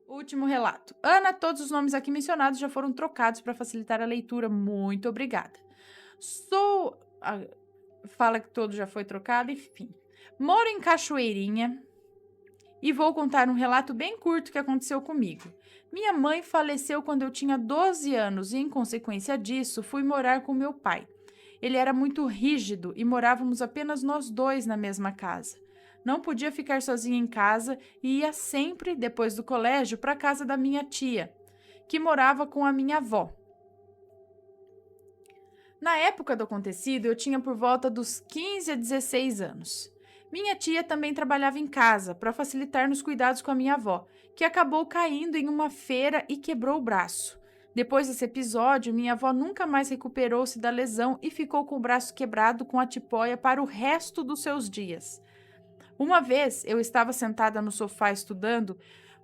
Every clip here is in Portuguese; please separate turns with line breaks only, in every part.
Último relato. Ana, todos os nomes aqui mencionados já foram trocados para facilitar a leitura. Muito obrigada. Fala que todo já foi trocado, enfim. Moro em Cachoeirinha e vou contar um relato bem curto que aconteceu comigo. Minha mãe faleceu quando eu tinha 12 anos e, em consequência disso, fui morar com meu pai. Ele era muito rígido e morávamos apenas nós dois na mesma casa. Não podia ficar sozinha em casa e ia sempre, depois do colégio, para a casa da minha tia, que morava com a minha avó. Na época do acontecido, eu tinha por volta dos 15 a 16 anos. Minha tia também trabalhava em casa para facilitar nos cuidados com a minha avó, que acabou caindo em uma feira e quebrou o braço. Depois desse episódio, minha avó nunca mais recuperou-se da lesão e ficou com o braço quebrado com a tipóia para o resto dos seus dias. Uma vez eu estava sentada no sofá estudando,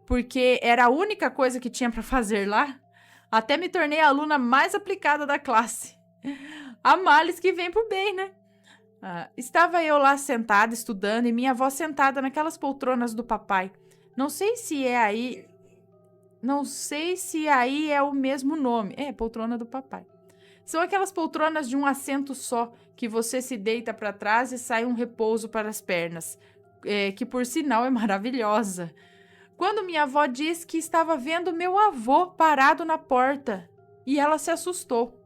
porque era a única coisa que tinha para fazer lá. Até me tornei a aluna mais aplicada da classe. Há males que vem por bem, né? Estava eu lá sentada estudando e minha avó sentada naquelas poltronas do papai. Não sei se aí é o mesmo nome. É, poltrona do papai. São aquelas poltronas de um assento só, que você se deita para trás e sai um repouso para as pernas. Que por sinal é maravilhosa. Quando minha avó disse que estava vendo meu avô parado na porta e ela se assustou.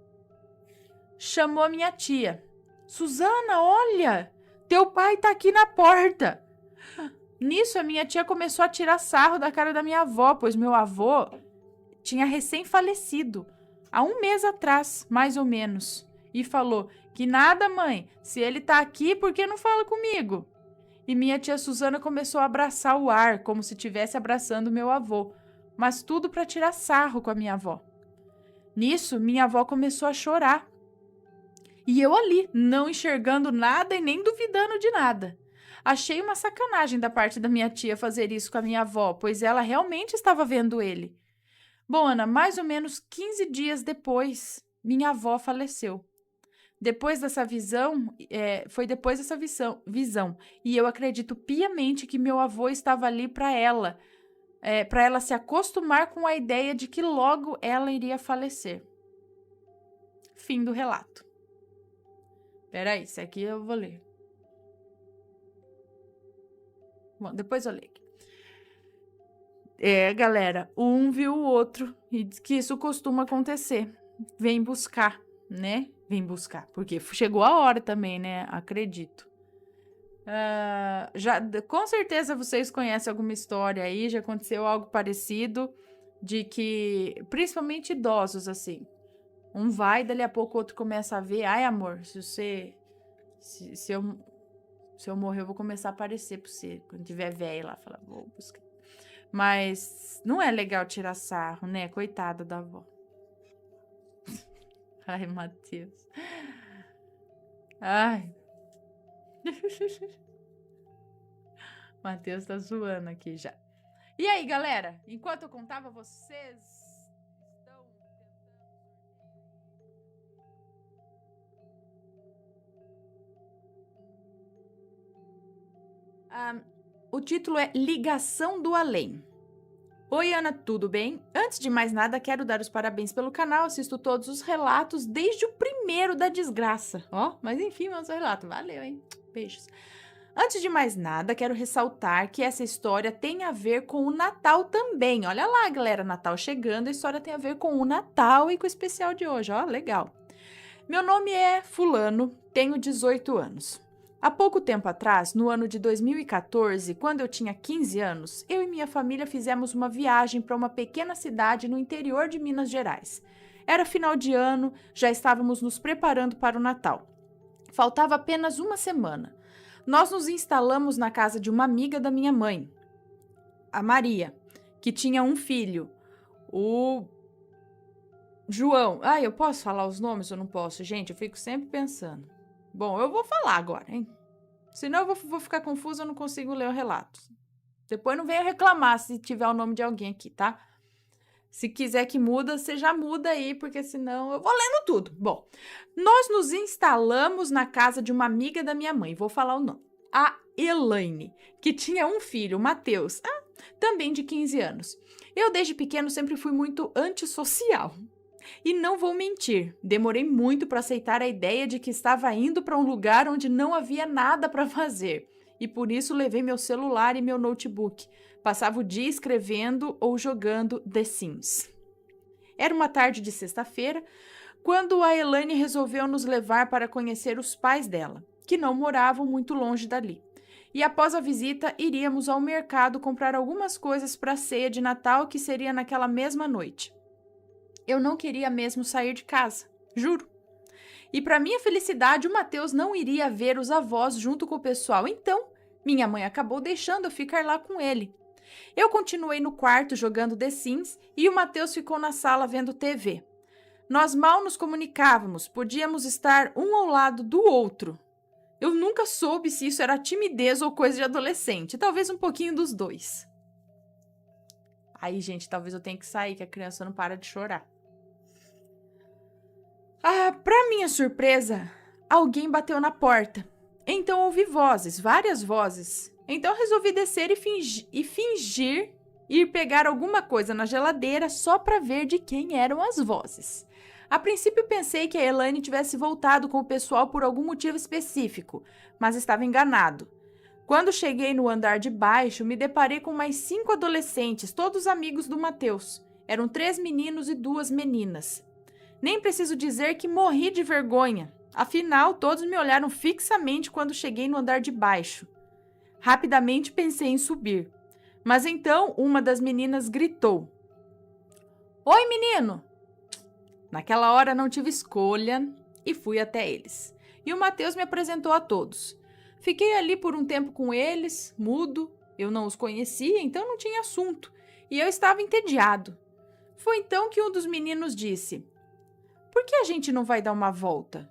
Chamou a minha tia. Susana, olha, teu pai tá aqui na porta. Nisso a minha tia começou a tirar sarro da cara da minha avó, pois meu avô tinha recém-falecido, há 1 mês atrás, mais ou menos, e falou que nada, mãe, se ele tá aqui, por que não fala comigo? E minha tia Susana começou a abraçar o ar, como se estivesse abraçando meu avô, mas tudo para tirar sarro com a minha avó. Nisso, minha avó começou a chorar. E eu ali, não enxergando nada e nem duvidando de nada. Achei uma sacanagem da parte da minha tia fazer isso com a minha avó, pois ela realmente estava vendo ele. Bom, Ana, mais ou menos 15 dias depois, minha avó faleceu. Foi depois dessa visão, e eu acredito piamente que meu avô estava ali para ela se acostumar com a ideia de que logo ela iria falecer. Fim do relato. Peraí, isso aqui eu vou ler. Bom, depois eu leio. Galera, um viu o outro e diz que isso costuma acontecer. Vem buscar, né? Vem buscar, porque chegou a hora também, né? Acredito. Com certeza vocês conhecem alguma história aí, já aconteceu algo parecido, de que, principalmente idosos, assim, um vai, dali a pouco o outro começa a ver, ai amor, se eu morrer eu vou começar a aparecer pra você, quando tiver velho lá, fala, vou buscar. Mas não é legal tirar sarro, né? Coitada da avó. Ai, Matheus. Ai. Matheus tá zoando aqui já. E aí, galera? Enquanto eu contava, vocês estão tentando... O título é Ligação do Além. Oi, Ana, tudo bem? Antes de mais nada, quero dar os parabéns pelo canal, assisto todos os relatos, desde o primeiro da desgraça. Mas enfim, vamos ao relato. Valeu, hein? Beijos. Antes de mais nada, quero ressaltar que essa história tem a ver com o Natal também. Olha lá, galera, Natal chegando, a história tem a ver com o Natal e com o especial de hoje, legal. Meu nome é Fulano, tenho 18 anos. Há pouco tempo atrás, no ano de 2014, quando eu tinha 15 anos, eu e minha família fizemos uma viagem para uma pequena cidade no interior de Minas Gerais. Era final de ano, já estávamos nos preparando para o Natal. Faltava apenas uma semana. Nós nos instalamos na casa de uma amiga da minha mãe, a Maria, que tinha um filho, o João. Eu posso falar os nomes ou não posso? Gente, eu fico sempre pensando. Bom, eu vou falar agora, hein? Senão eu vou ficar confusa, eu não consigo ler o relato. Depois não venha reclamar se tiver o nome de alguém aqui, tá? Se quiser que muda, você já muda aí, porque senão eu vou lendo tudo. Bom, nós nos instalamos na casa de uma amiga da minha mãe, vou falar o nome. A Elaine, que tinha um filho, o Matheus. também de 15 anos. Eu, desde pequeno, sempre fui muito antissocial. E não vou mentir, demorei muito para aceitar a ideia de que estava indo para um lugar onde não havia nada para fazer. E por isso levei meu celular e meu notebook. Passava o dia escrevendo ou jogando The Sims. Era uma tarde de sexta-feira, quando a Elaine resolveu nos levar para conhecer os pais dela, que não moravam muito longe dali. E após a visita, iríamos ao mercado comprar algumas coisas para a ceia de Natal, que seria naquela mesma noite. Eu não queria mesmo sair de casa, juro. E para minha felicidade, o Matheus não iria ver os avós junto com o pessoal, então minha mãe acabou deixando eu ficar lá com ele. Eu continuei no quarto jogando The Sims e o Matheus ficou na sala vendo TV. Nós mal nos comunicávamos, podíamos estar um ao lado do outro. Eu nunca soube se isso era timidez ou coisa de adolescente, talvez um pouquinho dos dois. Aí, gente, talvez eu tenha que sair, que a criança não para de chorar. Para minha surpresa, alguém bateu na porta. Então ouvi vozes, várias vozes. Então resolvi descer e fingir ir pegar alguma coisa na geladeira só para ver de quem eram as vozes. A princípio pensei que a Elaine tivesse voltado com o pessoal por algum motivo específico, mas estava enganado. Quando cheguei no andar de baixo, me deparei com mais 5 adolescentes, todos amigos do Matheus. Eram 3 meninos e 2 meninas. Nem preciso dizer que morri de vergonha. Afinal, todos me olharam fixamente quando cheguei no andar de baixo. Rapidamente pensei em subir. Mas então uma das meninas gritou: "Oi, menino!" Naquela hora não tive escolha e fui até eles. E o Matheus me apresentou a todos. Fiquei ali por um tempo com eles, mudo. Eu não os conhecia, então não tinha assunto. E eu estava entediado. Foi então que um dos meninos disse: "Por que a gente não vai dar uma volta?"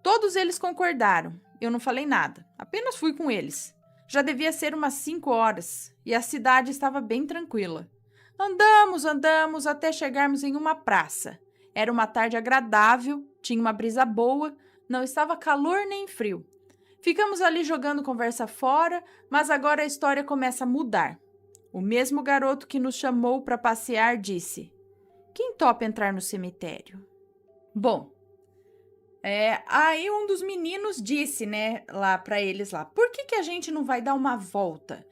Todos eles concordaram. Eu não falei nada, apenas fui com eles. Já devia ser umas 5 horas e a cidade estava bem tranquila. Andamos até chegarmos em uma praça. Era uma tarde agradável, tinha uma brisa boa, não estava calor nem frio. Ficamos ali jogando conversa fora, mas agora a história começa a mudar. O mesmo garoto que nos chamou para passear disse: "Quem topa entrar no cemitério?" Bom, aí um dos meninos disse, né, lá para eles lá: "Por que a gente não vai dar uma volta?"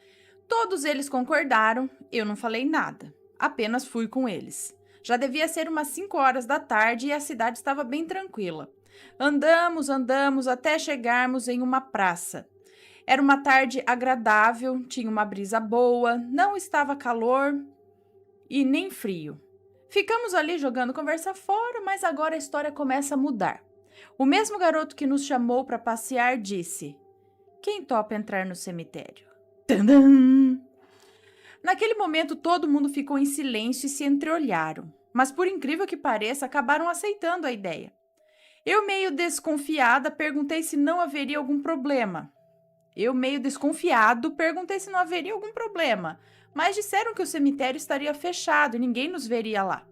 Todos eles concordaram, eu não falei nada, apenas fui com eles. Já devia ser umas 5 horas da tarde e a cidade estava bem tranquila. Andamos até chegarmos em uma praça. Era uma tarde agradável, tinha uma brisa boa, não estava calor e nem frio. Ficamos ali jogando conversa fora, mas agora a história começa a mudar. O mesmo garoto que nos chamou para passear disse: "Quem topa entrar no cemitério?" Tadã! Naquele momento, todo mundo ficou em silêncio e se entreolharam. Mas, por incrível que pareça, acabaram aceitando a ideia. Eu, meio desconfiada, perguntei se não haveria algum problema. Mas disseram que o cemitério estaria fechado e ninguém nos veria lá.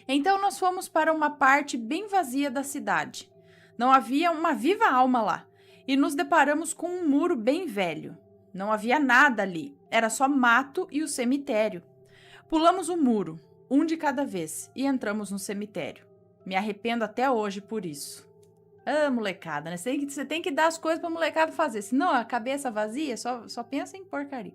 Então, nós fomos para uma parte bem vazia da cidade. Não havia uma viva alma lá. E nos deparamos com um muro bem velho. Não havia nada ali, era só mato e o cemitério. Pulamos o muro, um de cada vez, e entramos no cemitério. Me arrependo até hoje por isso. Molecada, né? Você tem que dar as coisas pra molecada fazer, senão a cabeça vazia só pensa em porcaria.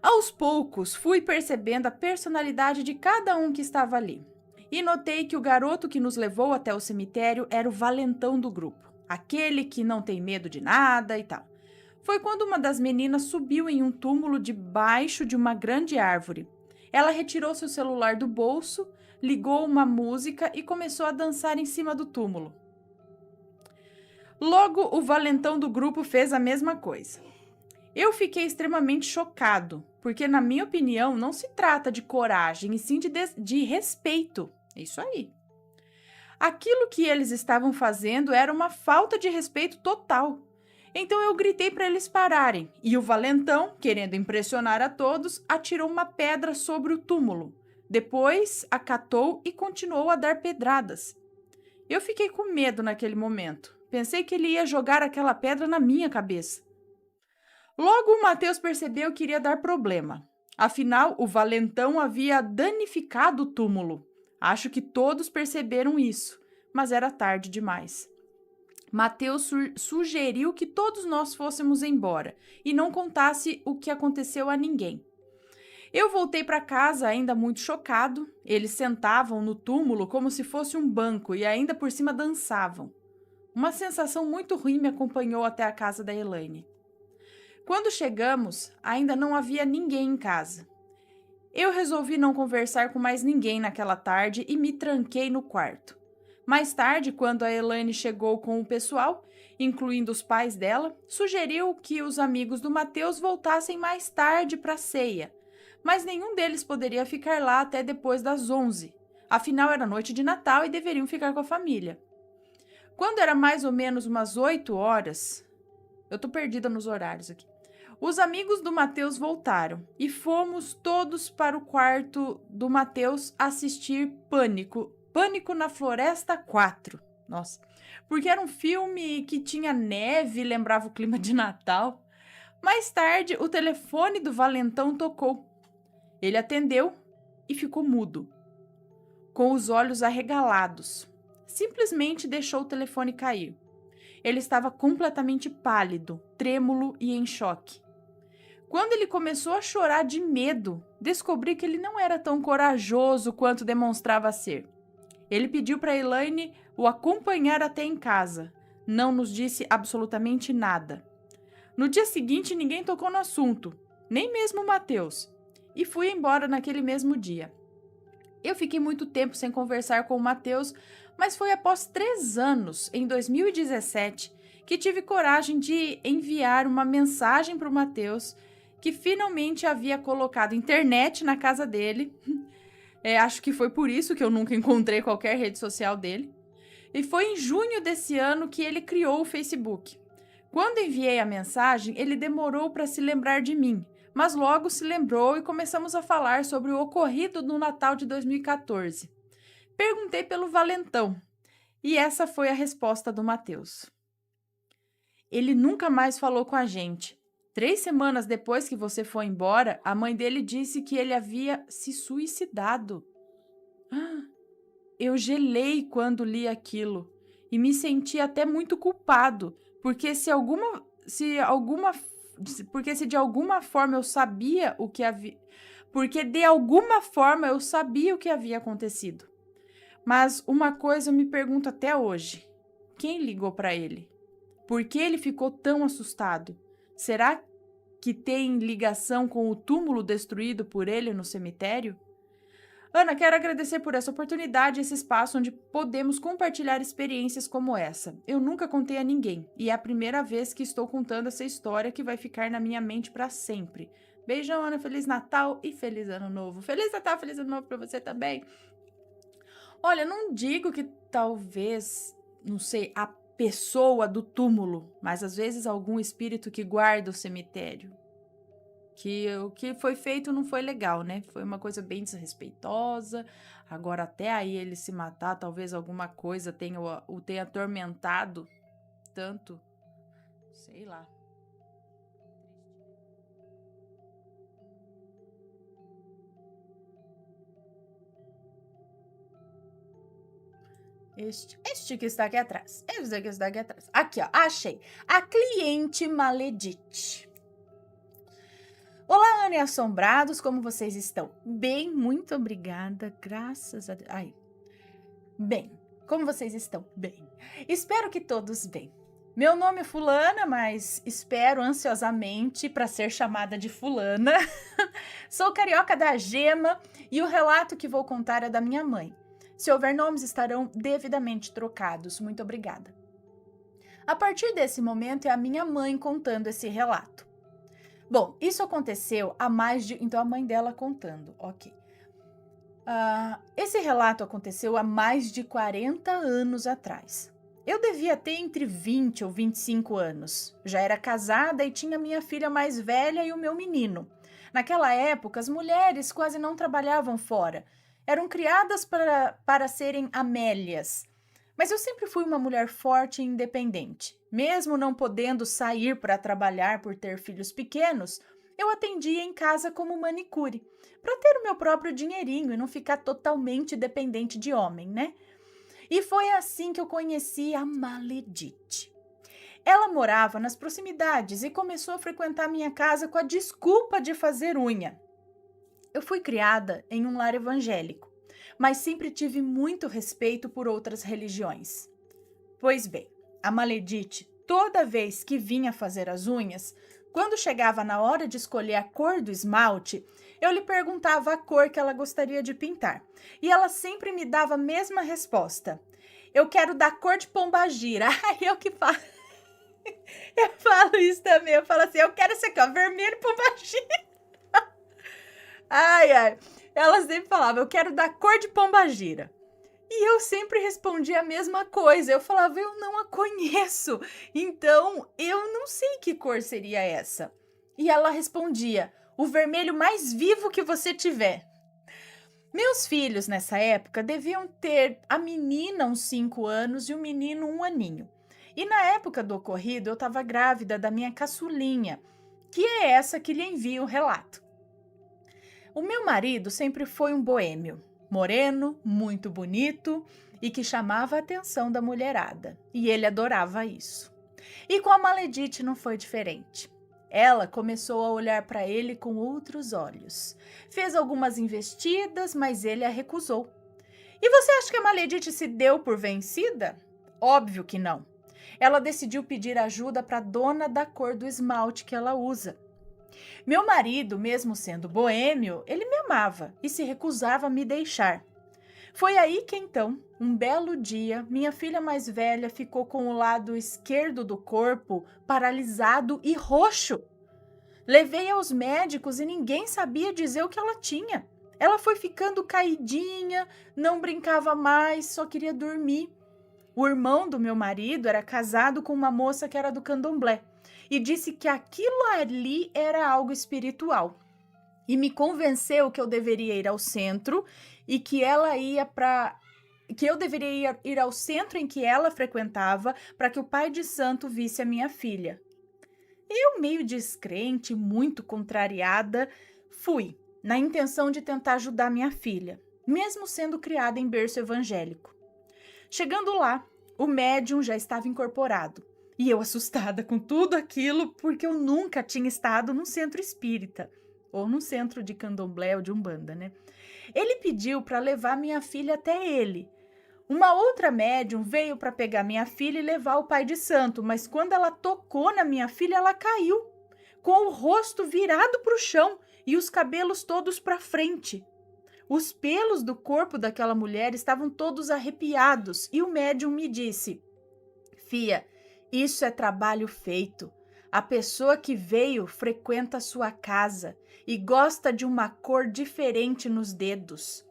Aos poucos, fui percebendo a personalidade de cada um que estava ali. E notei que o garoto que nos levou até o cemitério era o valentão do grupo. Aquele que não tem medo de nada e tal. Foi quando uma das meninas subiu em um túmulo debaixo de uma grande árvore. Ela retirou seu celular do bolso, ligou uma música e começou a dançar em cima do túmulo. Logo, o valentão do grupo fez a mesma coisa. Eu fiquei extremamente chocado, porque, na minha opinião, não se trata de coragem, e sim de respeito. É isso aí. Aquilo que eles estavam fazendo era uma falta de respeito total. Então eu gritei para eles pararem, e o valentão, querendo impressionar a todos, atirou uma pedra sobre o túmulo. Depois, acatou e continuou a dar pedradas. Eu fiquei com medo naquele momento. Pensei que ele ia jogar aquela pedra na minha cabeça. Logo, o Mateus percebeu que iria dar problema. Afinal, o valentão havia danificado o túmulo. Acho que todos perceberam isso, mas era tarde demais. Mateus sugeriu que todos nós fôssemos embora e não contasse o que aconteceu a ninguém. Eu voltei para casa ainda muito chocado. Eles sentavam no túmulo como se fosse um banco e ainda por cima dançavam. Uma sensação muito ruim me acompanhou até a casa da Elaine. Quando chegamos, ainda não havia ninguém em casa. Eu resolvi não conversar com mais ninguém naquela tarde e me tranquei no quarto. Mais tarde, quando a Elaine chegou com o pessoal, incluindo os pais dela, sugeriu que os amigos do Mateus voltassem mais tarde para a ceia, mas nenhum deles poderia ficar lá até depois das 11. Afinal, era noite de Natal e deveriam ficar com a família. Quando era mais ou menos umas 8 horas... Eu tô perdida nos horários aqui. Os amigos do Mateus voltaram e fomos todos para o quarto do Mateus assistir Pânico. Pânico na Floresta 4. Nossa, porque era um filme que tinha neve e lembrava o clima de Natal. Mais tarde, o telefone do valentão tocou. Ele atendeu e ficou mudo, com os olhos arregalados. Simplesmente deixou o telefone cair. Ele estava completamente pálido, trêmulo e em choque. Quando ele começou a chorar de medo, descobri que ele não era tão corajoso quanto demonstrava ser. Ele pediu para Elaine o acompanhar até em casa. Não nos disse absolutamente nada. No dia seguinte, ninguém tocou no assunto, nem mesmo o Mateus, e fui embora naquele mesmo dia. Eu fiquei muito tempo sem conversar com o Mateus, mas foi após 3 anos, em 2017, que tive coragem de enviar uma mensagem para o Mateus, que finalmente havia colocado internet na casa dele. Acho que foi por isso que eu nunca encontrei qualquer rede social dele. E foi em junho desse ano que ele criou o Facebook. Quando enviei a mensagem, ele demorou para se lembrar de mim, mas logo se lembrou e começamos a falar sobre o ocorrido no Natal de 2014. Perguntei pelo valentão, e essa foi a resposta do Mateus. Ele nunca mais falou com a gente. 3 semanas depois que você foi embora, a mãe dele disse que ele havia se suicidado. Eu gelei quando li aquilo e me senti até muito culpado, porque se de alguma forma eu sabia o que havia, porque de alguma forma eu sabia o que havia acontecido. Mas uma coisa eu me pergunto até hoje: quem ligou para ele? Por que ele ficou tão assustado? Será que tem ligação com o túmulo destruído por ele no cemitério? Ana, quero agradecer por essa oportunidade e esse espaço onde podemos compartilhar experiências como essa. Eu nunca contei a ninguém e é a primeira vez que estou contando essa história que vai ficar na minha mente para sempre. Beijão, Ana. Feliz Natal e Feliz Ano Novo. Feliz Natal, Feliz Ano Novo para você também. Olha, não digo que talvez, não sei, a pessoa do túmulo, mas às vezes algum espírito que guarda o cemitério. Que o que foi feito não foi legal, né? Foi uma coisa bem desrespeitosa. Agora, até aí ele se matar, talvez alguma coisa o tenha atormentado tanto. Sei lá. Este que está aqui atrás. Este que está aqui atrás. Aqui, ó. Achei. A cliente maledite. Olá, Ana e assombrados, como vocês estão? Bem, muito obrigada, graças a Deus. Ai. Bem, como vocês estão? Bem. Espero que todos bem. Meu nome é Fulana, mas espero ansiosamente para ser chamada de Fulana. Sou carioca da Gema e o relato que vou contar é da minha mãe. Se houver nomes, estarão devidamente trocados. Muito obrigada. A partir desse momento, é a minha mãe contando esse relato. Bom, isso aconteceu há mais de... Então, a mãe dela contando, ok. Esse relato aconteceu há mais de 40 anos atrás. Eu devia ter entre 20 ou 25 anos. Já era casada e tinha minha filha mais velha e o meu menino. Naquela época, as mulheres quase não trabalhavam fora. Eram criadas para serem amélias. Mas eu sempre fui uma mulher forte e independente. Mesmo não podendo sair para trabalhar por ter filhos pequenos, eu atendia em casa como manicure, para ter o meu próprio dinheirinho e não ficar totalmente dependente de homem, né? E foi assim que eu conheci a Maledite. Ela morava nas proximidades e começou a frequentar minha casa com a desculpa de fazer unha. Eu fui criada em um lar evangélico, mas sempre tive muito respeito por outras religiões. Pois bem, a Maledite, toda vez que vinha fazer as unhas, quando chegava na hora de escolher a cor do esmalte, eu lhe perguntava a cor que ela gostaria de pintar. E ela sempre me dava a mesma resposta. Eu quero da cor de pombagira. Ai, eu que falo. Eu falo isso também. Eu falo assim, eu quero esse aqui, ó, vermelho pombagira. Ai, ai. Ela sempre falava, eu quero da cor de pombagira. E eu sempre respondia a mesma coisa. Eu falava, eu não a conheço. Então, eu não sei que cor seria essa. E ela respondia, o vermelho mais vivo que você tiver. Meus filhos, nessa época, deviam ter a menina uns 5 anos e o menino 1 aninho. E na época do ocorrido, eu estava grávida da minha caçulinha, que é essa que lhe envia o relato. O meu marido sempre foi um boêmio, moreno, muito bonito e que chamava a atenção da mulherada. E ele adorava isso. E com a Maledite não foi diferente. Ela começou a olhar para ele com outros olhos. Fez algumas investidas, mas ele a recusou. E você acha que a Maledite se deu por vencida? Óbvio que não. Ela decidiu pedir ajuda para a dona da cor do esmalte que ela usa. Meu marido, mesmo sendo boêmio, ele me amava e se recusava a me deixar. Foi aí que então, um belo dia, minha filha mais velha ficou com o lado esquerdo do corpo paralisado e roxo. Levei aos médicos e ninguém sabia dizer o que ela tinha. Ela foi ficando caidinha, não brincava mais, só queria dormir. O irmão do meu marido era casado com uma moça que era do candomblé e disse que aquilo ali era algo espiritual. E me convenceu que eu deveria ir ao centro e que eu deveria ir ao centro em que ela frequentava para que o pai de santo visse a minha filha. Eu, meio descrente, muito contrariada, fui, na intenção de tentar ajudar minha filha, mesmo sendo criada em berço evangélico. Chegando lá, o médium já estava incorporado. E eu assustada com tudo aquilo porque eu nunca tinha estado num centro espírita. Ou num centro de candomblé ou de umbanda, né? Ele pediu para levar minha filha até ele. Uma outra médium veio para pegar minha filha e levar o pai de santo, mas quando ela tocou na minha filha, ela caiu, com o rosto virado para o chão e os cabelos todos para frente. Os pelos do corpo daquela mulher estavam todos arrepiados e o médium me disse: Fia, isso é trabalho feito. A pessoa que veio frequenta a sua casa e gosta de uma cor diferente nos dedos.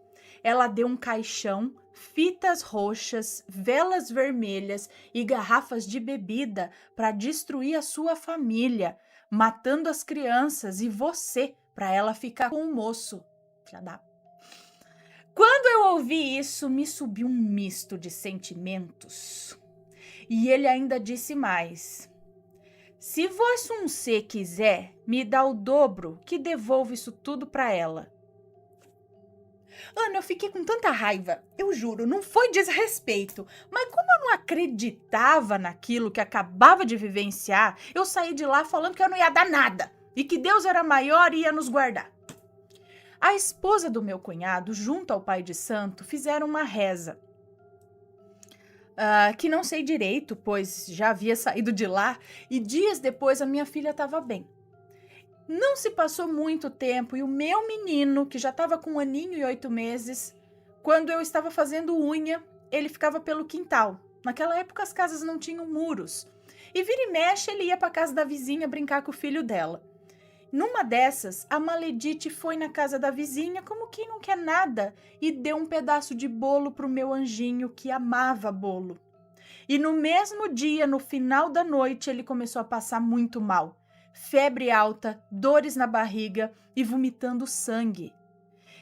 Ela deu um caixão, fitas roxas, velas vermelhas e garrafas de bebida para destruir a sua família, matando as crianças e você para ela ficar com o moço. Filha da... Quando eu ouvi isso, me subiu um misto de sentimentos. E ele ainda disse mais: se você quiser, me dá o dobro que devolvo isso tudo para ela. Ana, eu fiquei com tanta raiva, eu juro, não foi desrespeito, mas como eu não acreditava naquilo que acabava de vivenciar, eu saí de lá falando que eu não ia dar nada e que Deus era maior e ia nos guardar. A esposa do meu cunhado, junto ao pai de santo, fizeram uma reza. Que não sei direito, pois já havia saído de lá e dias depois a minha filha estava bem. Não se passou muito tempo e o meu menino, que já estava com 1 aninho e 8 meses, quando eu estava fazendo unha, ele ficava pelo quintal. Naquela época as casas não tinham muros. E vira e mexe ele ia para casa da vizinha brincar com o filho dela. Numa dessas, a Maledite foi na casa da vizinha como quem não quer nada e deu um pedaço de bolo pro meu anjinho que amava bolo. E no mesmo dia, no final da noite, ele começou a passar muito mal. Febre alta, dores na barriga e vomitando sangue.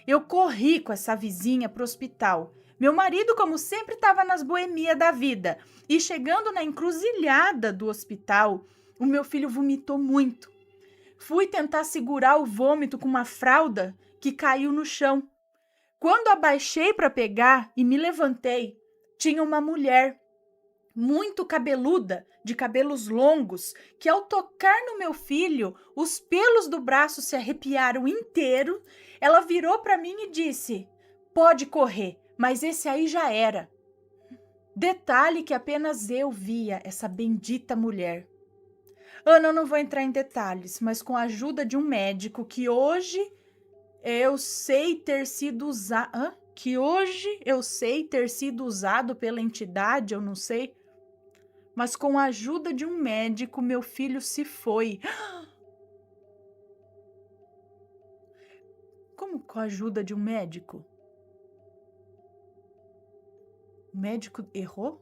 Eu corri com essa vizinha pro hospital. Meu marido, como sempre, estava nas boemias da vida. E chegando na encruzilhada do hospital, o meu filho vomitou muito. Fui tentar segurar o vômito com uma fralda que caiu no chão. Quando abaixei para pegar e me levantei, tinha uma mulher muito cabeluda, de cabelos longos, que ao tocar no meu filho, os pelos do braço se arrepiaram inteiro. Ela virou para mim e disse: "Pode correr, mas esse aí já era." Detalhe que apenas eu via essa bendita mulher. Ana, eu não vou entrar em detalhes, mas com a ajuda de um médico que hoje eu sei ter sido usado, pela entidade, eu não sei, mas com a ajuda de um médico, meu filho se foi. Como com a ajuda de um médico? O médico errou?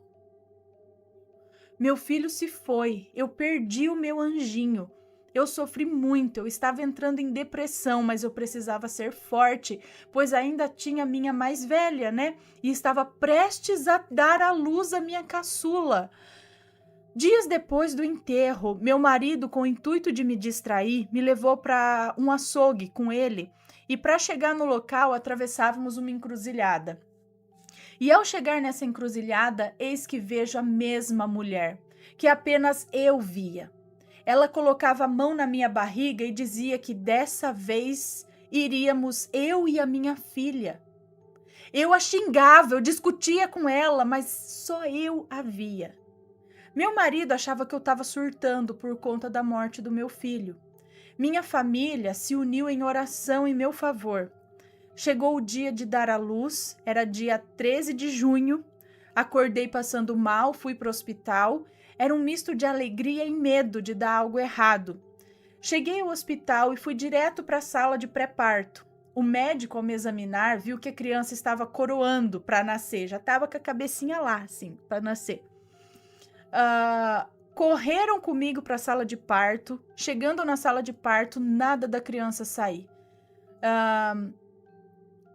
Meu filho se foi, eu perdi o meu anjinho. Eu sofri muito, eu estava entrando em depressão, mas eu precisava ser forte, pois ainda tinha minha mais velha, né? E estava prestes a dar à luz a minha caçula. Dias depois do enterro, meu marido, com o intuito de me distrair, me levou para um açougue com ele. E para chegar no local, atravessávamos uma encruzilhada. E ao chegar nessa encruzilhada, eis que vejo a mesma mulher, que apenas eu via. Ela colocava a mão na minha barriga e dizia que dessa vez iríamos eu e a minha filha. Eu a xingava, eu discutia com ela, mas só eu a via. Meu marido achava que eu estava surtando por conta da morte do meu filho. Minha família se uniu em oração em meu favor. Chegou o dia de dar à luz, era dia 13 de junho. Acordei passando mal, fui para o hospital. Era um misto de alegria e medo de dar algo errado. Cheguei ao hospital e fui direto para a sala de pré-parto. O médico, ao me examinar, viu que a criança estava coroando para nascer. Já estava com a cabecinha lá, assim, para nascer. Correram comigo para a sala de parto. Chegando na sala de parto, nada da criança sair.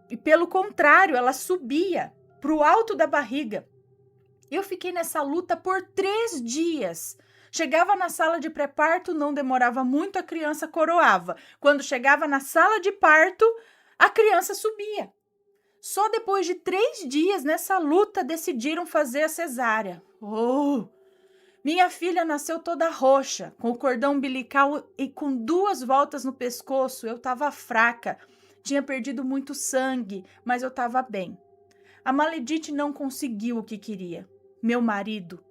E pelo contrário, ela subia para o alto da barriga. Eu fiquei nessa luta por 3 dias. Chegava na sala de pré-parto, não demorava muito, a criança coroava. Quando chegava na sala de parto, a criança subia. Só depois de 3 dias nessa luta decidiram fazer a cesárea. Minha filha nasceu toda roxa, com o cordão umbilical e com 2 voltas no pescoço. Eu estava fraca, tinha perdido muito sangue, mas eu estava bem. A Maledite não conseguiu o que queria. Meu marido.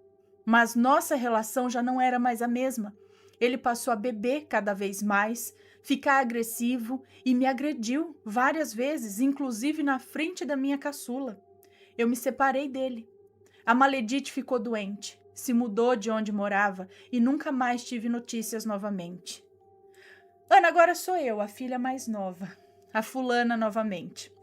Mas nossa relação já não era mais a mesma. Ele passou a beber cada vez mais, ficar agressivo e me agrediu várias vezes, inclusive na frente da minha caçula. Eu me separei dele. A Maledite ficou doente, se mudou de onde morava e nunca mais tive notícias novamente. Ana, agora sou eu, a filha mais nova, a fulana novamente.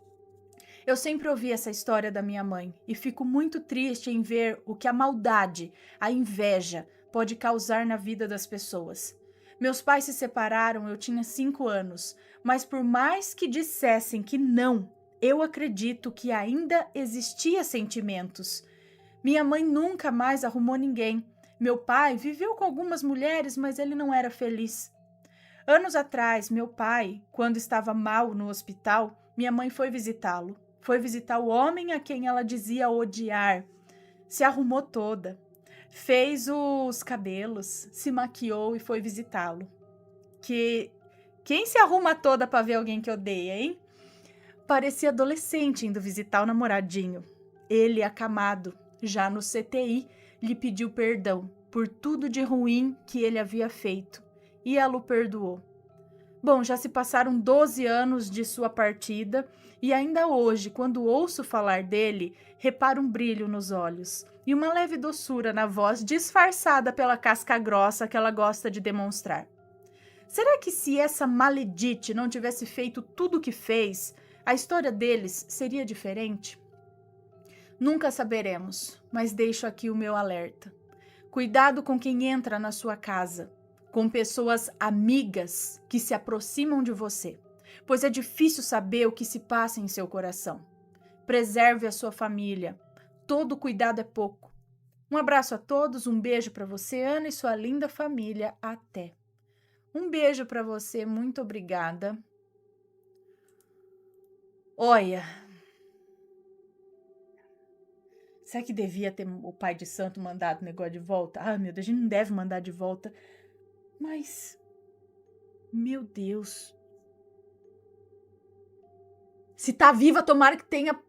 Eu sempre ouvi essa história da minha mãe e fico muito triste em ver o que a maldade, a inveja, pode causar na vida das pessoas. Meus pais se separaram, eu tinha 5 anos, mas por mais que dissessem que não, eu acredito que ainda existia sentimentos. Minha mãe nunca mais arrumou ninguém. Meu pai viveu com algumas mulheres, mas ele não era feliz. Anos atrás, meu pai, quando estava mal no hospital, minha mãe foi visitá-lo. Foi visitar o homem a quem ela dizia odiar. Se arrumou toda. Fez os cabelos, se maquiou e foi visitá-lo. Quem se arruma toda para ver alguém que odeia, hein? Parecia adolescente indo visitar o namoradinho. Ele, acamado, já no CTI, lhe pediu perdão por tudo de ruim que ele havia feito. E ela o perdoou. Bom, já se passaram 12 anos de sua partida e ainda hoje, quando ouço falar dele, reparo um brilho nos olhos e uma leve doçura na voz disfarçada pela casca grossa que ela gosta de demonstrar. Será que se essa Maledite não tivesse feito tudo o que fez, a história deles seria diferente? Nunca saberemos, mas deixo aqui o meu alerta. Cuidado com quem entra na sua casa, com pessoas amigas que se aproximam de você, pois é difícil saber o que se passa em seu coração. Preserve a sua família. Todo cuidado é pouco. Um abraço a todos, um beijo para você, Ana, e sua linda família. Até. Um beijo para você, muito obrigada. Olha, será que devia ter o pai de santo mandado o negócio de volta? Ah, meu Deus, a gente não deve mandar de volta. Mas, meu Deus. Se tá viva, tomara que tenha,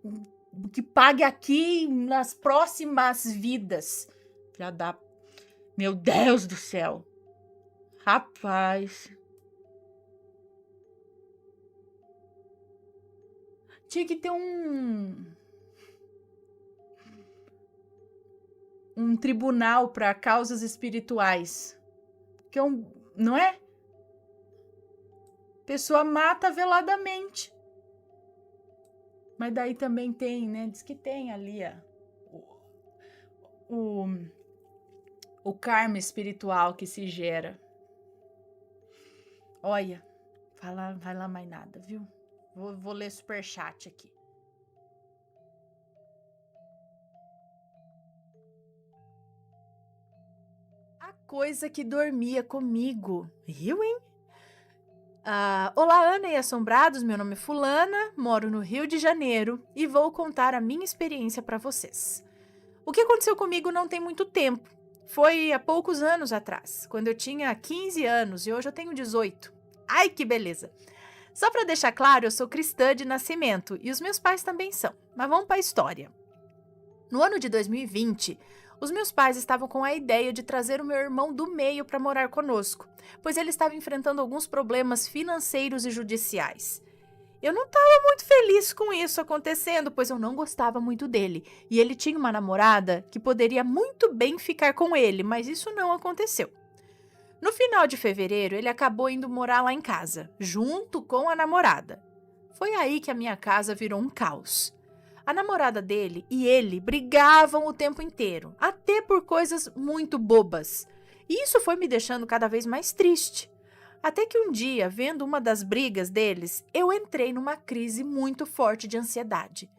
que pague aqui nas próximas vidas. Já dá. Meu Deus do céu. Rapaz. Tinha que ter um tribunal para causas espirituais. Que é não é? Pessoa mata veladamente. Mas daí também tem, né? Diz que tem ali o karma espiritual que se gera. Olha, vai lá mais nada, viu? Vou ler superchat aqui. A coisa que dormia comigo. Viu, hein? Olá, Ana e assombrados, meu nome é Fulana, moro no Rio de Janeiro e vou contar a minha experiência para vocês. O que aconteceu comigo não tem muito tempo. Foi há poucos anos atrás, quando eu tinha 15 anos e hoje eu tenho 18. Ai, que beleza! Só para deixar claro, eu sou cristã de nascimento e os meus pais também são, mas vamos para a história. No ano de 2020, os meus pais estavam com a ideia de trazer o meu irmão do meio para morar conosco, pois ele estava enfrentando alguns problemas financeiros e judiciais. Eu não estava muito feliz com isso acontecendo, pois eu não gostava muito dele, e ele tinha uma namorada que poderia muito bem ficar com ele, mas isso não aconteceu. No final de fevereiro, ele acabou indo morar lá em casa, junto com a namorada. Foi aí que a minha casa virou um caos. A namorada dele e ele brigavam o tempo inteiro, até por coisas muito bobas. E isso foi me deixando cada vez mais triste. Até que um dia, vendo uma das brigas deles, eu entrei numa crise muito forte de ansiedade.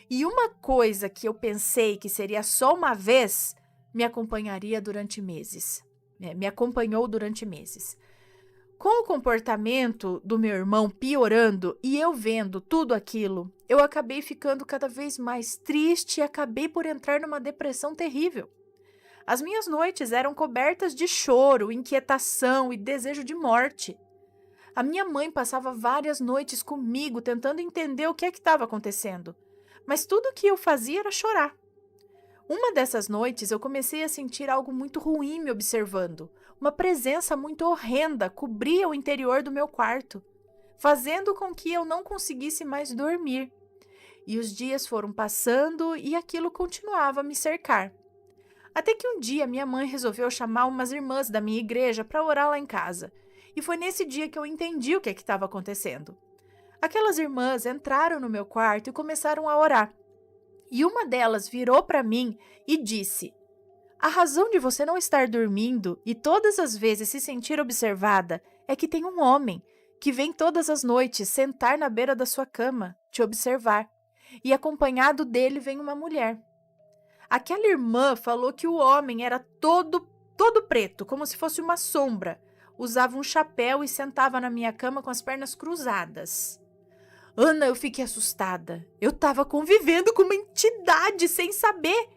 E uma coisa que eu pensei que seria só uma vez, me acompanharia durante meses. Me acompanhou durante meses. Com o comportamento do meu irmão piorando e eu vendo tudo aquilo, eu acabei ficando cada vez mais triste e acabei por entrar numa depressão terrível. As minhas noites eram cobertas de choro, inquietação e desejo de morte. A minha mãe passava várias noites comigo tentando entender o que é que estava acontecendo, mas tudo o que eu fazia era chorar. Uma dessas noites eu comecei a sentir algo muito ruim me observando. Uma presença muito horrenda cobria o interior do meu quarto, fazendo com que eu não conseguisse mais dormir. E os dias foram passando e aquilo continuava a me cercar. Até que um dia minha mãe resolveu chamar umas irmãs da minha igreja para orar lá em casa. E foi nesse dia que eu entendi o que estava acontecendo. Aquelas irmãs entraram no meu quarto e começaram a orar. E uma delas virou para mim e disse: "A razão de você não estar dormindo e todas as vezes se sentir observada é que tem um homem que vem todas as noites sentar na beira da sua cama, te observar. E acompanhado dele vem uma mulher." Aquela irmã falou que o homem era todo preto, como se fosse uma sombra. Usava um chapéu e sentava na minha cama com as pernas cruzadas. Ana, eu fiquei assustada. Eu estava convivendo com uma entidade sem saber.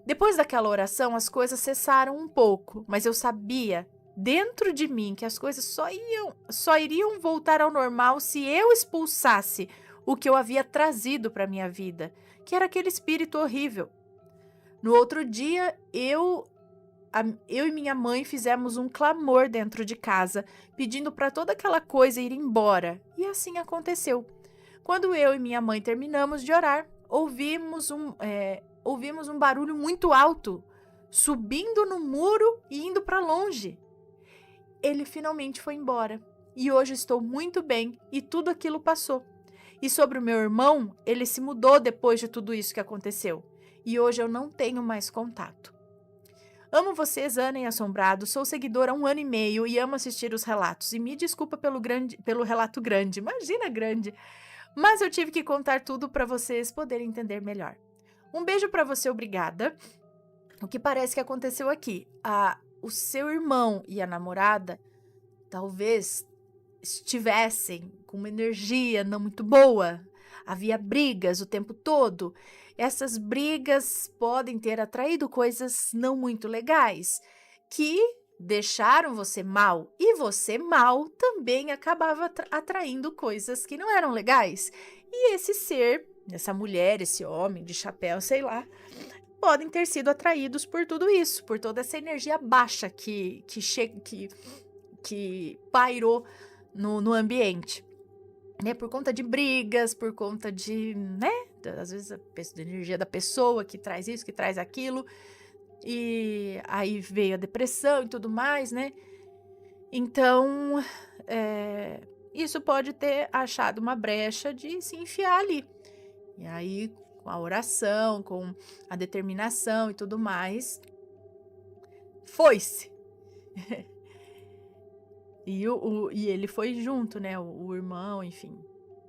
Depois daquela oração, as coisas cessaram um pouco, mas eu sabia, dentro de mim, que as coisas só iriam voltar ao normal se eu expulsasse o que eu havia trazido para minha vida, que era aquele espírito horrível. No outro dia, eu e minha mãe fizemos um clamor dentro de casa, pedindo para toda aquela coisa ir embora. E assim aconteceu. Quando eu e minha mãe terminamos de orar, ouvimos um barulho muito alto, subindo no muro e indo para longe. Ele finalmente foi embora. E hoje estou muito bem e tudo aquilo passou. E sobre o meu irmão, ele se mudou depois de tudo isso que aconteceu. E hoje eu não tenho mais contato. Amo vocês, Ana e Assombrado. Sou seguidora há 1 ano e meio e amo assistir os relatos. E me desculpa pelo relato grande. Imagina grande. Mas eu tive que contar tudo para vocês poderem entender melhor. Um beijo para você, obrigada. O que parece que aconteceu aqui? O seu irmão e a namorada talvez estivessem com uma energia não muito boa. Havia brigas o tempo todo. Essas brigas podem ter atraído coisas não muito legais, que deixaram você mal. E você mal também acabava atraindo coisas que não eram legais. E esse ser, essa mulher, esse homem de chapéu, sei lá, podem ter sido atraídos por tudo isso, por toda essa energia baixa que pairou no ambiente, né? Por conta de brigas, por conta de, né? Às vezes a energia da pessoa que traz isso, que traz aquilo, e aí veio a depressão e tudo mais, né? Então, isso pode ter achado uma brecha de se enfiar ali. E aí, com a oração, com a determinação e tudo mais, foi-se. E ele foi junto, né? O irmão, enfim.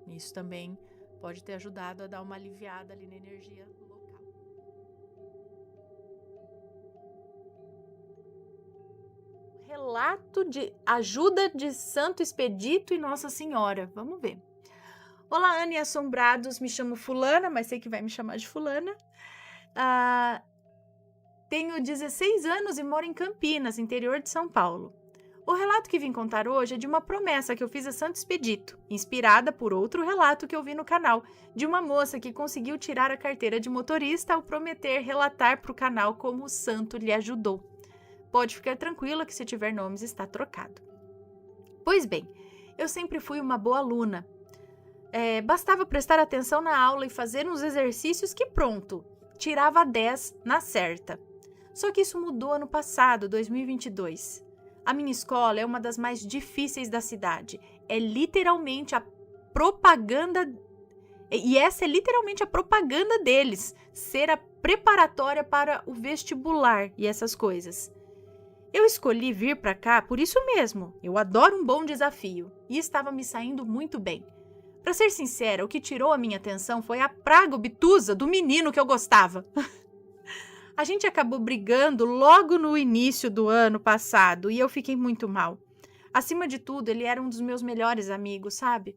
Isso também pode ter ajudado a dar uma aliviada ali na energia local. Relato de ajuda de Santo Expedito e Nossa Senhora. Vamos ver. Olá, Ana e assombrados. Me chamo Fulana, mas sei que vai me chamar de Fulana. Tenho 16 anos e moro em Campinas, interior de São Paulo. O relato que vim contar hoje é de uma promessa que eu fiz a Santo Expedito, inspirada por outro relato que eu vi no canal, de uma moça que conseguiu tirar a carteira de motorista ao prometer relatar para o canal como o santo lhe ajudou. Pode ficar tranquila que se tiver nomes está trocado. Pois bem, eu sempre fui uma boa aluna. Bastava prestar atenção na aula e fazer uns exercícios que pronto, tirava 10 na certa. Só que isso mudou ano passado, 2022. A minha escola é uma das mais difíceis da cidade. É literalmente a propaganda... E essa é literalmente a propaganda deles. Ser a preparatória para o vestibular e essas coisas. Eu escolhi vir para cá por isso mesmo. Eu adoro um bom desafio. E estava me saindo muito bem. Para ser sincera, o que tirou a minha atenção foi a praga obtusa do menino que eu gostava. A gente acabou brigando logo no início do ano passado e eu fiquei muito mal. Acima de tudo, ele era um dos meus melhores amigos, sabe?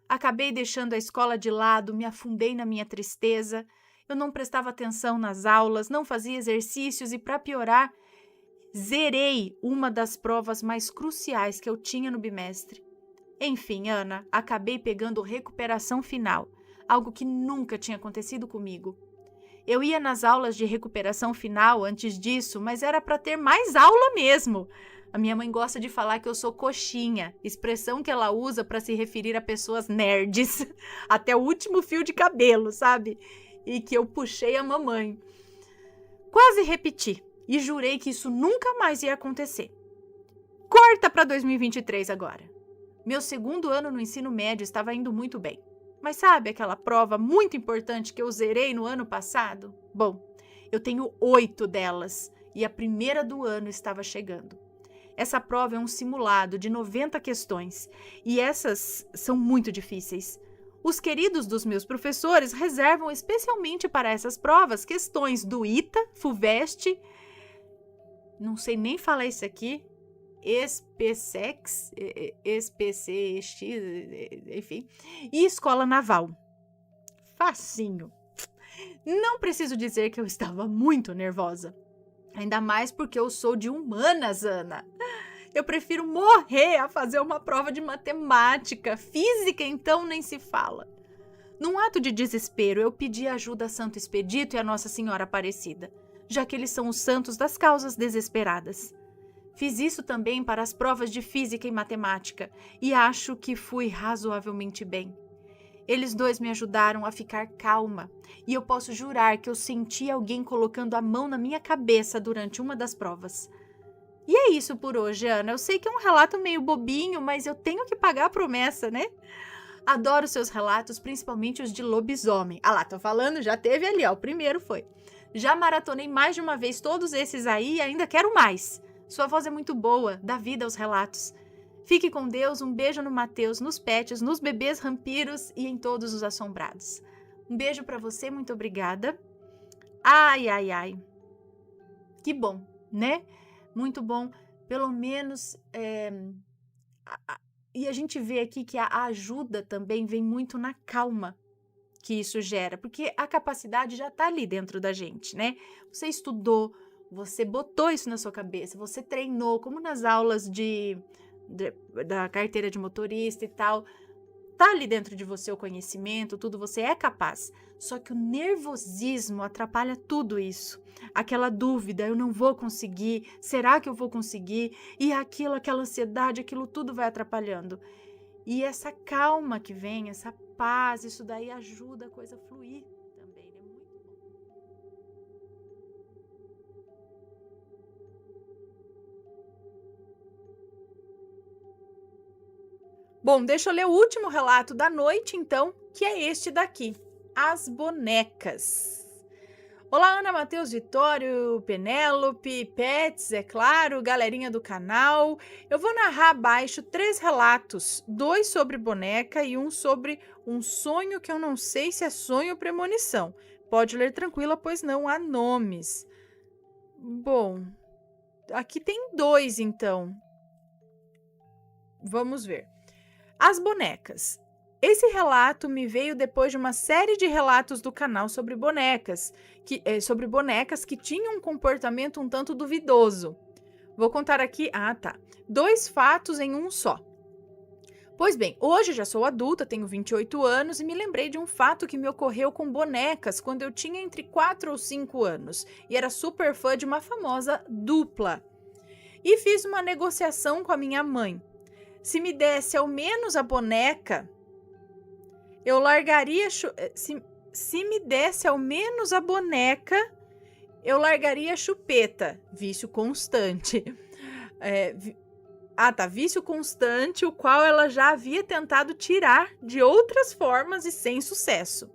Acabei deixando a escola de lado, me afundei na minha tristeza. Eu não prestava atenção nas aulas, não fazia exercícios e, para piorar, zerei uma das provas mais cruciais que eu tinha no bimestre. Enfim, Ana, acabei pegando recuperação final, algo que nunca tinha acontecido comigo. Eu ia nas aulas de recuperação final antes disso, mas era para ter mais aula mesmo. A minha mãe gosta de falar que eu sou coxinha, expressão que ela usa para se referir a pessoas nerds, até o último fio de cabelo, sabe? E que eu puxei a mamãe. Quase repeti e jurei que isso nunca mais ia acontecer. Corta para 2023 agora. Meu segundo ano no ensino médio estava indo muito bem. Mas sabe aquela prova muito importante que eu zerei no ano passado? Bom, eu tenho 8 delas e a primeira do ano estava chegando. Essa prova é um simulado de 90 questões e essas são muito difíceis. Os queridos dos meus professores reservam especialmente para essas provas questões do ITA, FUVEST, não sei nem falar isso aqui, SPSEX, SPCX, enfim, e Escola Naval. Facinho. Não preciso dizer que eu estava muito nervosa. Ainda mais porque eu sou de humanas, Ana. Eu prefiro morrer a fazer uma prova de matemática. Física, então, nem se fala. Num ato de desespero, eu pedi ajuda a Santo Expedito e a Nossa Senhora Aparecida, já que eles são os santos das causas desesperadas. Fiz isso também para as provas de física e matemática e acho que fui razoavelmente bem. Eles dois me ajudaram a ficar calma e eu posso jurar que eu senti alguém colocando a mão na minha cabeça durante uma das provas. E é isso por hoje, Ana. Eu sei que é um relato meio bobinho, mas eu tenho que pagar a promessa, né? Adoro seus relatos, principalmente os de lobisomem. Ah lá, tô falando, já teve ali, ó, o primeiro foi. Já maratonei mais de uma vez todos esses aí e ainda quero mais. Sua voz é muito boa, dá vida aos relatos. Fique com Deus, um beijo no Mateus, nos pets, nos bebês vampiros e em todos os assombrados. Um beijo para você, muito obrigada. Ai, ai, ai. Que bom, né? Muito bom. Pelo menos... E a gente vê aqui que a ajuda também vem muito na calma que isso gera, porque a capacidade já está ali dentro da gente, né? Você estudou, você botou isso na sua cabeça, você treinou, como nas aulas da carteira de motorista e tal, tá ali dentro de você o conhecimento, tudo, você é capaz. Só que o nervosismo atrapalha tudo isso. Aquela dúvida, eu não vou conseguir, será que eu vou conseguir? E aquela ansiedade, aquilo tudo vai atrapalhando. E essa calma que vem, essa paz, isso daí ajuda a coisa a fluir também, é muito bom. Bom, deixa eu ler o último relato da noite, então, que é este daqui. As bonecas. Olá, Ana, Matheus, Vitório, Penélope, Pets, é claro, galerinha do canal. Eu vou narrar abaixo 3 relatos, 2 sobre boneca e um sobre um sonho que eu não sei se é sonho ou premonição. Pode ler tranquila, pois não há nomes. Bom, aqui tem 2, então. Vamos ver. As bonecas. Esse relato me veio depois de uma série de relatos do canal sobre bonecas que tinham um comportamento um tanto duvidoso. Vou contar aqui, 2 fatos em um só. Pois bem, hoje já sou adulta, tenho 28 anos e me lembrei de um fato que me ocorreu com bonecas quando eu tinha entre 4 ou 5 anos e era super fã de uma famosa dupla. E fiz uma negociação com a minha mãe. Se me desse ao menos a boneca, eu largaria... Se me desse ao menos a boneca, eu largaria a chupeta. Vício constante. Vício constante, o qual ela já havia tentado tirar de outras formas e sem sucesso.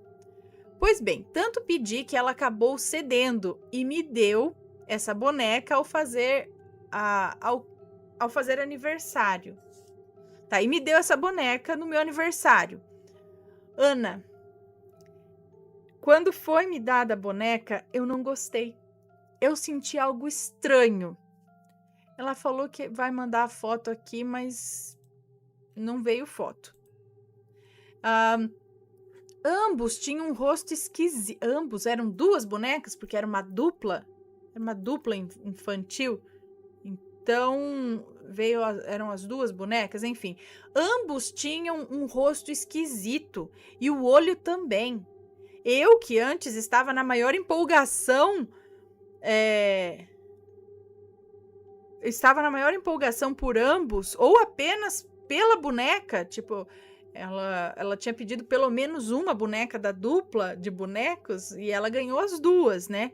Pois bem, tanto pedi que ela acabou cedendo e me deu essa boneca ao fazer aniversário. E me deu essa boneca no meu aniversário. Ana, quando foi me dada a boneca, eu não gostei. Eu senti algo estranho. Ela falou que vai mandar a foto aqui, mas não veio foto. Ambos tinham um rosto esquisito. Ambos eram 2 bonecas, porque era uma dupla. Era uma dupla infantil. Então, eram as 2 bonecas, enfim. Ambos tinham um rosto esquisito e o olho também. Eu, que antes estava na maior empolgação, por ambos, ou apenas pela boneca, tipo, ela tinha pedido pelo menos uma boneca da dupla de bonecos e ela ganhou as 2, né?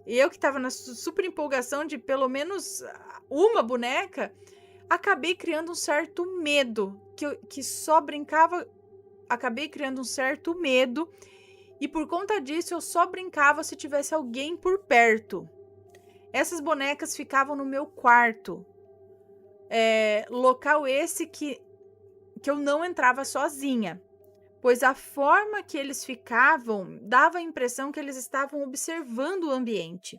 E eu que estava na super empolgação de pelo menos uma boneca, acabei criando um certo medo, que só brincava, acabei criando um certo medo, e por conta disso eu só brincava se tivesse alguém por perto. Essas bonecas ficavam no meu quarto, local esse que eu não entrava sozinha, pois a forma que eles ficavam dava a impressão que eles estavam observando o ambiente.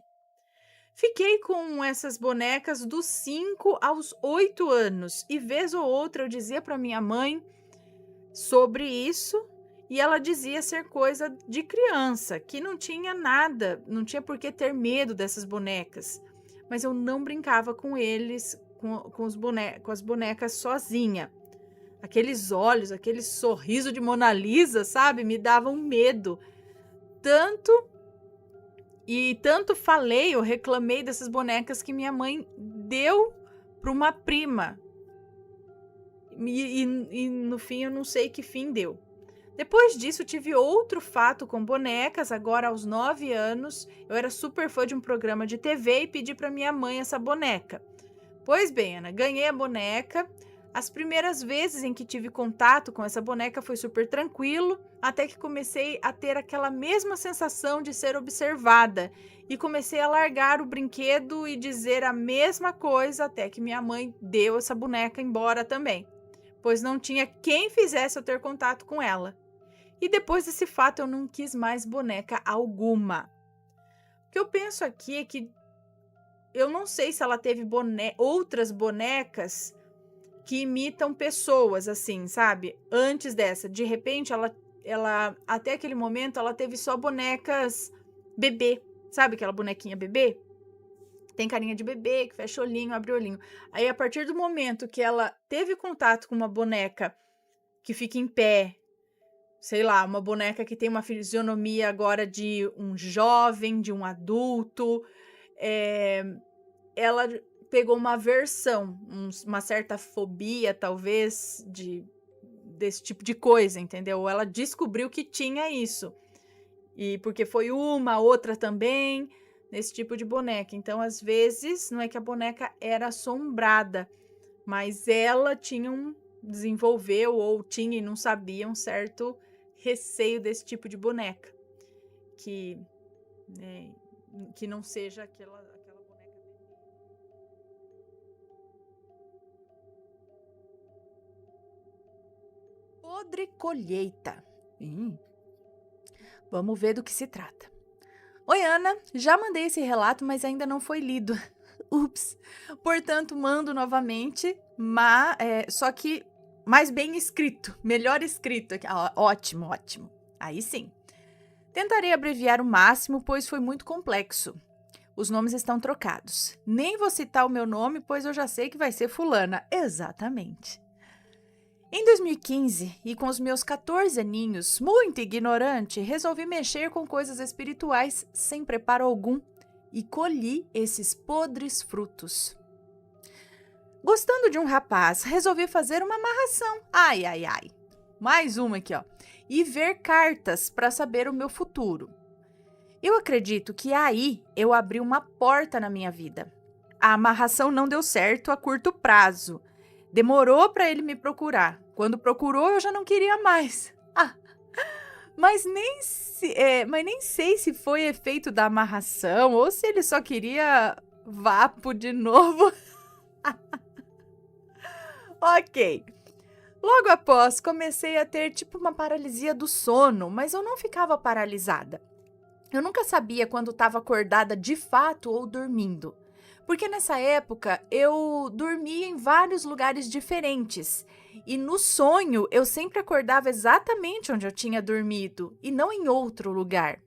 Fiquei com essas bonecas dos 5 aos 8 anos e vez ou outra eu dizia para minha mãe sobre isso e ela dizia ser coisa de criança, que não tinha nada, não tinha por que ter medo dessas bonecas. Mas eu não brincava com eles, com as bonecas sozinha. Aqueles olhos, aquele sorriso de Mona Lisa, sabe? Me davam medo. Tanto falei, eu reclamei dessas bonecas que minha mãe deu para uma prima. E no fim eu não sei que fim deu. Depois disso tive outro fato com bonecas, agora aos 9 anos. Eu era super fã de um programa de TV e pedi para minha mãe essa boneca. Pois bem, Ana, ganhei a boneca. As primeiras vezes em que tive contato com essa boneca foi super tranquilo, até que comecei a ter aquela mesma sensação de ser observada e comecei a largar o brinquedo e dizer a mesma coisa até que minha mãe deu essa boneca embora também, pois não tinha quem fizesse eu ter contato com ela. E depois desse fato eu não quis mais boneca alguma. O que eu penso aqui é que eu não sei se ela teve outras bonecas que imitam pessoas, assim, sabe? Antes dessa. De repente, ela até aquele momento, ela teve só bonecas bebê. Sabe aquela bonequinha bebê? Tem carinha de bebê, que fecha o olhinho, abre o olhinho. Aí, a partir do momento que ela teve contato com uma boneca que fica em pé, sei lá, uma boneca que tem uma fisionomia agora de um jovem, de um adulto, ela pegou uma aversão, uma certa fobia, talvez, desse tipo de coisa, entendeu? Ela descobriu que tinha isso. E porque foi uma, outra também, nesse tipo de boneca. Então, às vezes, não é que a boneca era assombrada, mas ela desenvolveu ou tinha e não sabia um certo receio desse tipo de boneca. Que não seja aquela boneca. Podre colheita. Vamos ver do que se trata. Oi, Ana. Já mandei esse relato, mas ainda não foi lido. Ups. Portanto, mando novamente, só que mais bem escrito, melhor escrito. Ótimo, ótimo. Aí sim. Tentarei abreviar o máximo, pois foi muito complexo. Os nomes estão trocados. Nem vou citar o meu nome, pois eu já sei que vai ser fulana. Exatamente. Em 2015, e com os meus 14 aninhos, muito ignorante, resolvi mexer com coisas espirituais sem preparo algum e colhi esses podres frutos. Gostando de um rapaz, resolvi fazer uma amarração. Ai. Mais uma aqui, ó. E ver cartas para saber o meu futuro. Eu acredito que aí eu abri uma porta na minha vida. A amarração não deu certo a curto prazo. Demorou para ele me procurar. Quando procurou, eu já não queria mais. Mas nem sei se foi efeito da amarração ou se ele só queria vapo de novo. Ok. Logo após, comecei a ter tipo uma paralisia do sono, mas eu não ficava paralisada. Eu nunca sabia quando estava acordada de fato ou dormindo. Porque nessa época eu dormia em vários lugares diferentes e no sonho eu sempre acordava exatamente onde eu tinha dormido e não em outro lugar.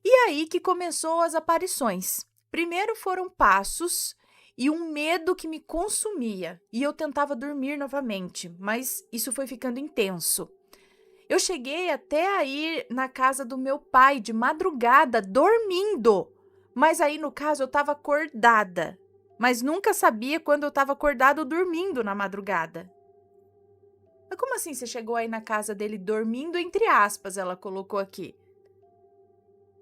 E aí que começou as aparições. Primeiro foram passos e um medo que me consumia e eu tentava dormir novamente, mas isso foi ficando intenso. Eu cheguei até a ir na casa do meu pai de madrugada dormindo. Mas aí, no caso, eu estava acordada. Mas nunca sabia quando eu estava acordada ou dormindo na madrugada. Mas como assim você chegou aí na casa dele dormindo, entre aspas, ela colocou aqui?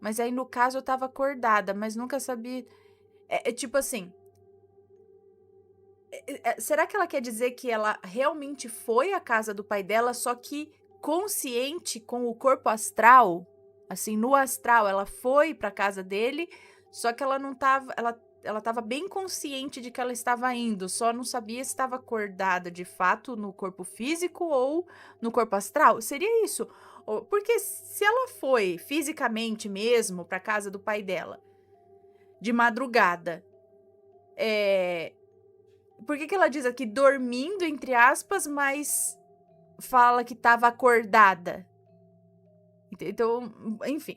Mas aí, no caso, eu estava acordada, mas nunca sabia... tipo assim... será que ela quer dizer que ela realmente foi à casa do pai dela, só que consciente com o corpo astral? Assim, no astral, ela foi para a casa dele... Só que ela não estava, ela estava bem consciente de que ela estava indo, só não sabia se estava acordada de fato no corpo físico ou no corpo astral. Seria isso? Porque se ela foi fisicamente mesmo para a casa do pai dela, de madrugada, por que ela diz aqui dormindo, entre aspas, mas fala que estava acordada? Então, enfim.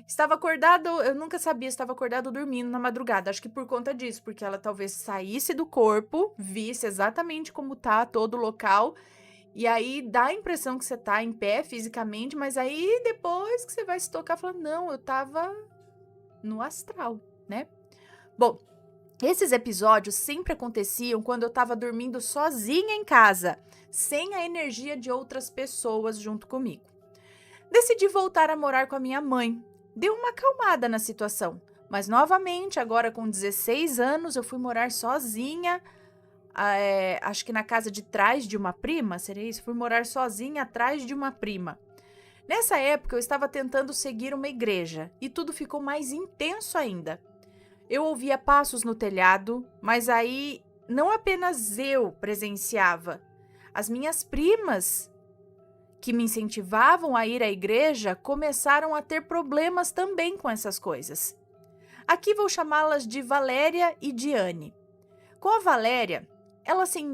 Estava acordado, eu nunca sabia se estava acordado ou dormindo na madrugada. Acho que por conta disso, porque ela talvez saísse do corpo, visse exatamente como tá todo o local, e aí dá a impressão que você tá em pé fisicamente, mas aí depois que você vai se tocar, fala, não, eu tava no astral, né? Bom, esses episódios sempre aconteciam quando eu tava dormindo sozinha em casa, sem a energia de outras pessoas junto comigo. Decidi voltar a morar com a minha mãe. Deu uma acalmada na situação, mas novamente, agora com 16 anos, eu fui morar sozinha acho que na casa de trás de uma prima, seria isso? Fui morar sozinha atrás de uma prima. Nessa época, eu estava tentando seguir uma igreja e tudo ficou mais intenso ainda. Eu ouvia passos no telhado, mas aí não apenas eu presenciava. As minhas primas, que me incentivavam a ir à igreja, começaram a ter problemas também com essas coisas. Aqui vou chamá-las de Valéria e Diane. Com a Valéria,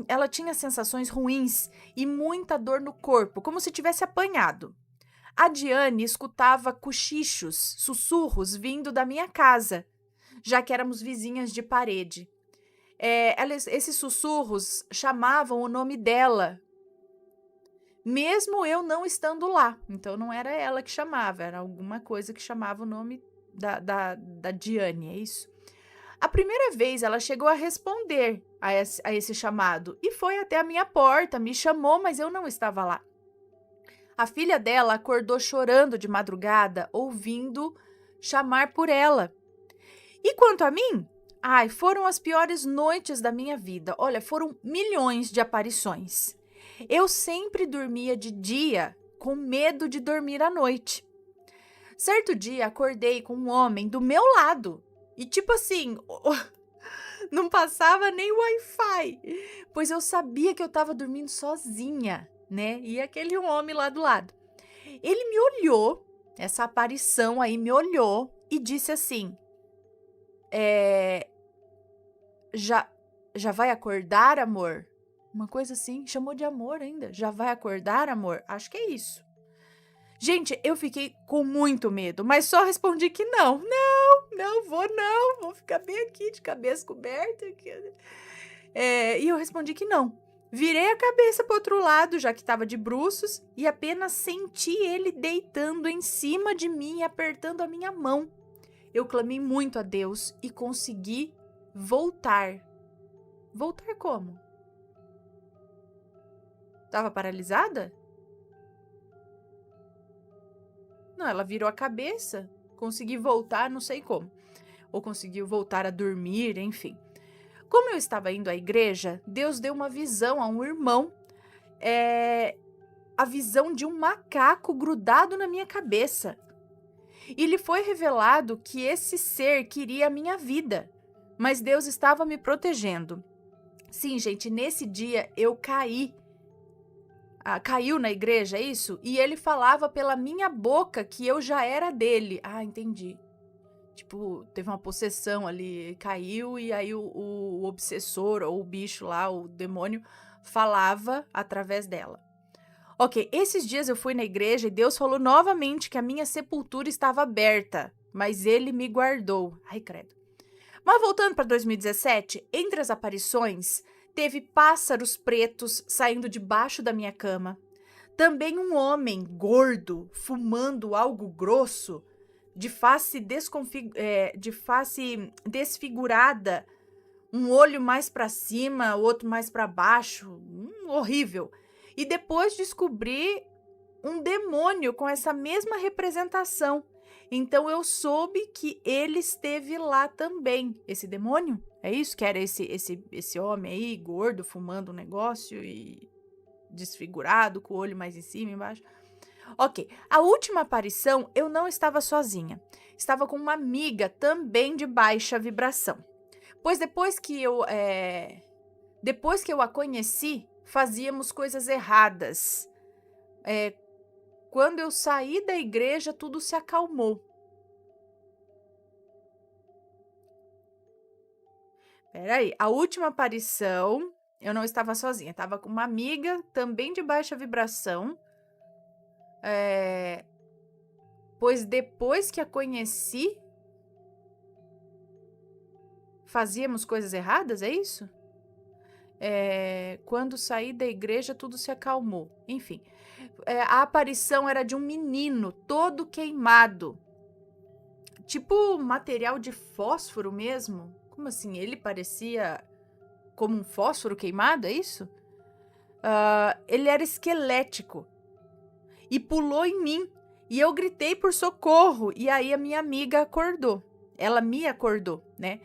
ela tinha sensações ruins e muita dor no corpo, como se tivesse apanhado. A Diane escutava cochichos, sussurros vindo da minha casa, já que éramos vizinhas de parede. Esses sussurros chamavam o nome dela, mesmo eu não estando lá. Então não era ela que chamava, era alguma coisa que chamava o nome da Diane, é isso? A primeira vez ela chegou a responder a esse chamado e foi até a minha porta, me chamou, mas eu não estava lá. A filha dela acordou chorando de madrugada, ouvindo chamar por ela. E quanto a mim? Foram as piores noites da minha vida. Olha, foram milhões de aparições. Eu sempre dormia de dia, com medo de dormir à noite. Certo dia, acordei com um homem do meu lado. E tipo assim, não passava nem Wi-Fi, pois eu sabia que eu estava dormindo sozinha, né? E aquele homem lá do lado. Ele me olhou, essa aparição aí me olhou e disse assim, já vai acordar, amor? Uma coisa assim, chamou de amor ainda. Já vai acordar, amor? Acho que é isso. Gente, eu fiquei com muito medo, mas só respondi que não. Não vou ficar bem aqui de cabeça coberta. E eu respondi que não. Virei a cabeça para o outro lado, já que estava de bruços, e apenas senti ele deitando em cima de mim e apertando a minha mão. Eu clamei muito a Deus e consegui voltar. Voltar como? Tava paralisada? Não, ela virou a cabeça, consegui voltar, não sei como. Ou conseguiu voltar a dormir, enfim. Como eu estava indo à igreja, Deus deu uma visão a um irmão, a visão de um macaco grudado na minha cabeça. E lhe foi revelado que esse ser queria a minha vida, mas Deus estava me protegendo. Sim, gente, nesse dia eu caí. Caiu na igreja, é isso? E ele falava pela minha boca que eu já era dele. Entendi. Tipo, teve uma possessão ali, caiu e aí o obsessor ou o bicho lá, o demônio, falava através dela. Ok, esses dias eu fui na igreja e Deus falou novamente que a minha sepultura estava aberta, mas ele me guardou. Ai, credo. Mas voltando para 2017, entre as aparições, teve pássaros pretos saindo debaixo da minha cama. Também um homem gordo fumando algo grosso, de face desfigurada, um olho mais para cima, outro mais para baixo, horrível. E depois descobri um demônio com essa mesma representação. Então eu soube que ele esteve lá também. Esse demônio? É isso que era esse homem aí, gordo, fumando um negócio e desfigurado, com o olho mais em cima e embaixo. Ok, a última aparição eu não estava sozinha. Estava com uma amiga também de baixa vibração. Pois depois que eu a conheci, fazíamos coisas erradas. Quando eu saí da igreja, tudo se acalmou. Peraí, a última aparição, eu não estava sozinha. Estava com uma amiga, também de baixa vibração. Pois depois que a conheci, fazíamos coisas erradas, é isso? Quando saí da igreja, tudo se acalmou. Enfim, a aparição era de um menino todo queimado. Tipo material de fósforo mesmo. Como assim? Ele parecia como um fósforo queimado, é isso? Ele era esquelético. E pulou em mim. E eu gritei por socorro. E aí a minha amiga acordou. Ela me acordou, né?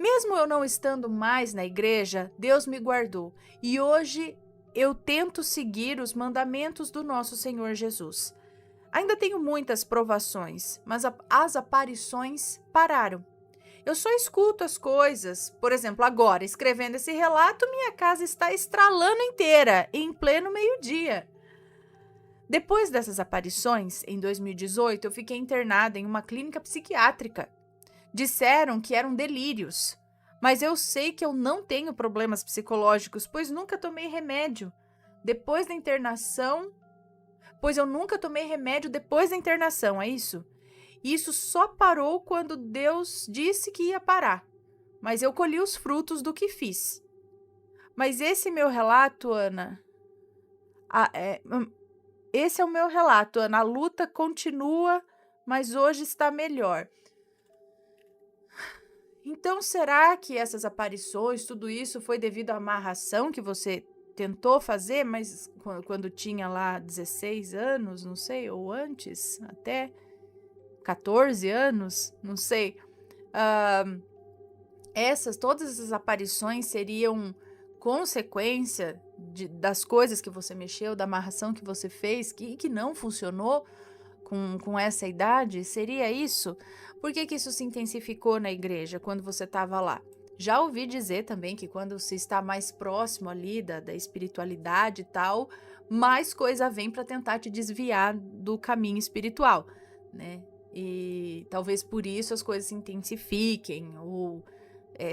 Mesmo eu não estando mais na igreja, Deus me guardou e hoje eu tento seguir os mandamentos do nosso Senhor Jesus. Ainda tenho muitas provações, mas as aparições pararam. Eu só escuto as coisas. Por exemplo, agora, escrevendo esse relato, minha casa está estralando inteira, em pleno meio-dia. Depois dessas aparições, em 2018, eu fiquei internada em uma clínica psiquiátrica. Disseram que eram delírios, mas eu sei que eu não tenho problemas psicológicos, pois nunca tomei remédio. Depois da internação... Pois eu nunca tomei remédio depois da internação, é isso? Isso só parou quando Deus disse que ia parar, mas eu colhi os frutos do que fiz. Mas esse meu relato, Ana... Esse é o meu relato, Ana. A luta continua, mas hoje está melhor. Então, será que essas aparições, tudo isso foi devido à amarração que você tentou fazer, mas quando tinha lá 16 anos, não sei, ou antes, até 14 anos, não sei. Todas essas aparições seriam consequência das coisas que você mexeu, da amarração que você fez, que não funcionou com essa idade? Seria isso? Por que isso se intensificou na igreja quando você estava lá? Já ouvi dizer também que quando se está mais próximo ali da espiritualidade e tal, mais coisa vem para tentar te desviar do caminho espiritual, né? E talvez por isso as coisas se intensifiquem ou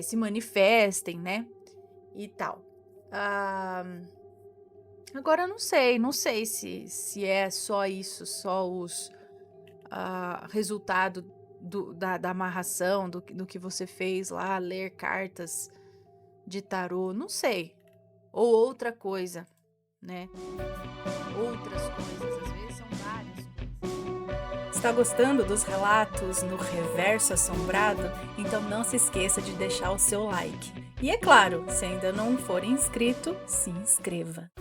se manifestem, né? E tal. Agora eu não sei se é só isso, só os resultado da amarração, do que você fez lá, ler cartas de tarô, não sei. Ou outra coisa, né? Outras coisas, às vezes são várias coisas. Está gostando dos relatos no Reverso Assombrado? Então não se esqueça de deixar o seu like. E é claro, se ainda não for inscrito, se inscreva.